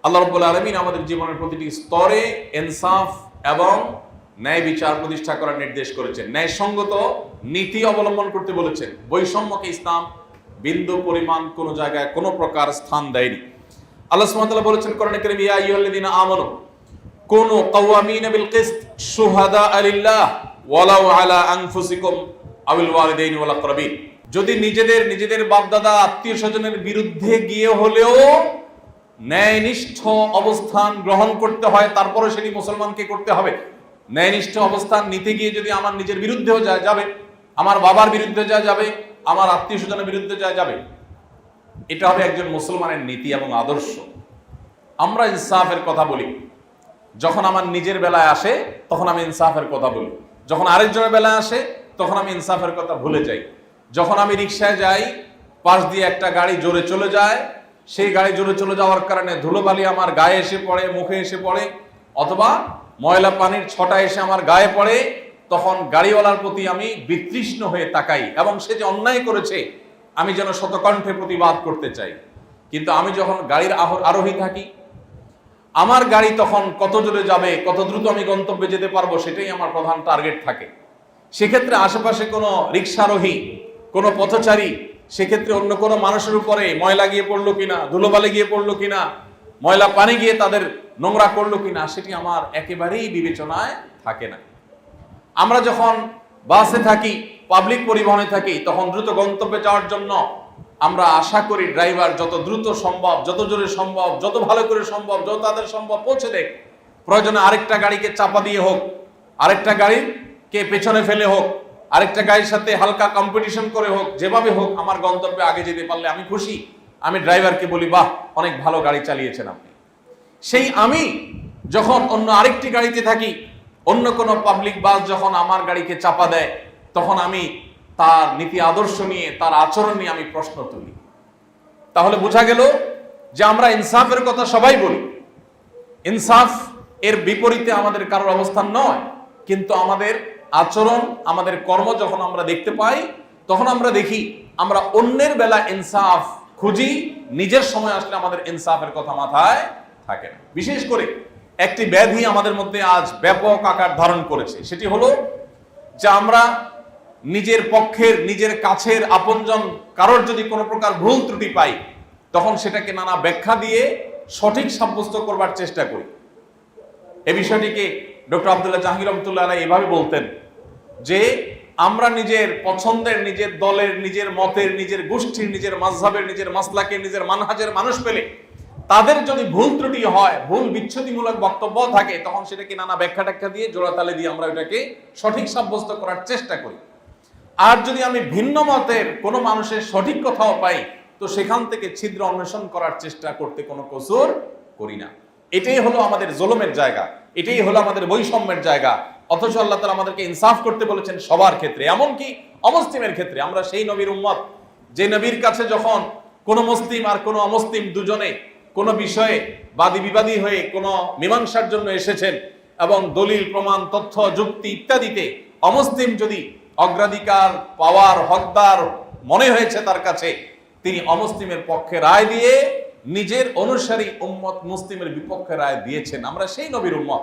আল্লাহ রাব্বুল আলামিন আমাদের জীবনের প্রতিটি স্তরে ইনসাফ এবং ন্যায় বিচার প্রতিষ্ঠা করার নির্দেশ করেছেন, ন্যায়সঙ্গত নীতি অবলম্বন করতে বলেছেন। বৈষম্যকে ইসলাম বিন্দু পরিমাণ কোনো জায়গায় কোনো প্রকার স্থান দেয়নি। আল্লাহ সুবহানাহু ওয়া তাআলা বলেছেন কোরআনে কারীমে, ইয়া আইয়ুহাল্লাযীনা আমানু কুনু কাওয়ামিনা বিল কিসত শুহাদাআ লিল্লাহ ওয়ালাউ আলা আনফুসিকুম আওয়াল ওয়ালিদাইনি ওয়াল আকরাবিন। যদি নিজেদের বাপদাদা আত্মীয় স্বজনের বিরুদ্ধে গিয়ে হলেও ন্যায়নিষ্ঠ অবস্থান গ্রহণ করতে হয়, তারপরে সেটি মুসলমানকে করতে হবে। ন্যায়নিষ্ঠ অবস্থান নিতে গিয়ে যদি আমার নিজের বিরুদ্ধেও যাবে, আমার বাবার বিরুদ্ধে যাবে, আমার আত্মীয় স্বজনের বিরুদ্ধে যাবে, এটা হবে একজন মুসলমানের নীতি এবং আদর্শ। আমরা ইনসাফের কথা বলি, যখন আমার নিজের বেলায় আসে তখন আমি ইনসাফের কথা বলি, যখন আরেকজনের বেলায় আসে তখন আমি ইনসাফের কথা ভুলে যাই। যখন আমি রিকশায় যাই, পাশ দিয়ে একটা গাড়ি জোরে চলে যায়, সেই গাড়ি জোরে চলে যাওয়ার কারণে ধুলোবালি আমার গায়ে এসে পড়ে, মুখে এসে পড়ে, অথবা ময়লা পানির ছটা এসে আমার গায়ে পড়ে, তখন গাড়িওয়ালার প্রতি আমি বিতৃষ্ণ হয়ে তাকাই এবং সে যে অন্যায় করেছে আমি যেন শতকণ্ঠে প্রতিবাদ করতে চাই। কিন্তু আমি যখন গাড়ির আরোহী থাকি, আমার গাড়ি তখন কত জোরে যাবে, কত দ্রুত আমি গন্তব্যে যেতে পারবো, সেটাই আমার প্রধান টার্গেট থাকে। সেক্ষেত্রে আশেপাশে কোনো রিকশারোহী, কোনো পথচারী, সেক্ষেত্রে অন্য কোনো মানুষের উপরে ময়লা গিয়ে পড়লো কিনা, ধুলোবালি গিয়ে পড়লো কিনা, ময়লা পানি গিয়ে তাদের নোংরা করলো কিনা, সেটি আমার একেবারেই বিবেচনায় থাকে না। আমরা যখন বাসে থাকি, পাবলিক পরিবহনে থাকি, তখন দ্রুত গন্তব্যে যাওয়ার জন্য আমরা আশা করি ড্রাইভার যত দ্রুত সম্ভব, যত জোরে সম্ভব, যত ভালো করে সম্ভব, যত তাদের সম্ভব পৌঁছে দেখ। প্রয়োজনে আরেকটা গাড়িকে চাপা দিয়ে হোক, আরেকটা গাড়িকে পেছনে ফেলে হোক, আরেকটা গাড়ির সাথে হালকা কম্পিটিশন করে হোক, যেভাবে হোক আমার গন্তব্যে আগে যেতে পারলে আমি খুশি। আমি ড্রাইভারকে বলি, বাহ, অনেক ভালো গাড়ি চালিয়েছেন আপনি। সেই আমি যখন অন্য আরেকটি গাড়িতে থাকি, অন্য কোনো পাবলিক বাস যখন আমার গাড়িকে চাপা দেয়, তখন আমি তার নীতি আদর্শ নিয়ে, তার আচরণ নিয়ে আমি প্রশ্ন তুলি। তাহলে বোঝা গেল যে আমরা ইনসাফের কথা সবাই বলি, ইনসাফ এর বিপরীতে আমাদের কারোর অবস্থান নয়, কিন্তু আমাদের আচরণ, আমাদের কর্ম যখন আমরা দেখতে পাই, তখন আমরা দেখি আমরা অন্যের বেলা ইনসাফ খুঁজি, নিজের সময় আসলে আমাদের ইনসাফের কথা মাথায় থাকে না। বিশেষ করে একটি ব্যাধি আমাদের মধ্যে আজ ব্যাপক আকার ধারণ করেছে, সেটি হলো যে আমরা নিজের পক্ষের, নিজের কাছের আপনজন কারোর যদি কোনো প্রকার ভুল ত্রুটি পাই, তখন সেটাকে নানা ব্যাখ্যা দিয়ে সঠিক সাব্যস্ত করবার চেষ্টা করি। এই বিষয়টিকে ডক্টর আব্দুল্লাহ জাহাঙ্গীর রহমতুল্লাহ আলাইহি এভাবে বলতেন যে আমরা নিজের পছন্দের, নিজের দলের, নিজের মতের, নিজের গোষ্ঠীর, নিজের মাযহাবের, নিজের মাসলাকের, নিজের মানহাজের মানুষ পেলে তাদের যদি ভুল ত্রুটি হয়, ভুল বিচ্ছুতিমূলক বক্তব্য থাকে, তখন সেটাকে নানা ব্যাখ্যা ট্যাখ্যা দিয়ে, জোড়াতালে দিয়ে আমরা এটাকে সঠিক সাব্যস্ত করার চেষ্টা করি। আর যদি আমি ভিন্ন মতের কোনো মানুষের সঠিক কথাও পাই, তো সেখান থেকে ছিদ্র অন্বেষণ করার চেষ্টা করতে কোনো কসুর করি না। এটাই হলো আমাদের জুলুমের জায়গা, এটাই হলো আমাদের বৈষম্যের জায়গা। অথচ আল্লাহ তাআলা আমাদেরকে ইনসাফ করতে বলেছেন সবার ক্ষেত্রে, এমনকি অমুসলিমের ক্ষেত্রে। আমরা সেই নবীর উম্মত, যে নবীর কাছে যখন কোনো মুসলিম আর কোনো অমুসলিম দুজনে কোনো বিষয়ে বাদী বিবাদী হয়ে কোনো মীমাংসার জন্য এসেছেন এবং দলিল, প্রমাণ, তথ্য, যুক্তি ইত্যাদিতে অমুসলিম যদি অগ্রাধিকার পাওয়ার হকদার মনে হয়েছে তার কাছে, তিনি অমুসলিমের পক্ষে রায় দিয়ে নিজের অনুসারী উম্মত মুসলিমের বিপক্ষে রায় দিয়েছেন। আমরা সেই নবীর উম্মত।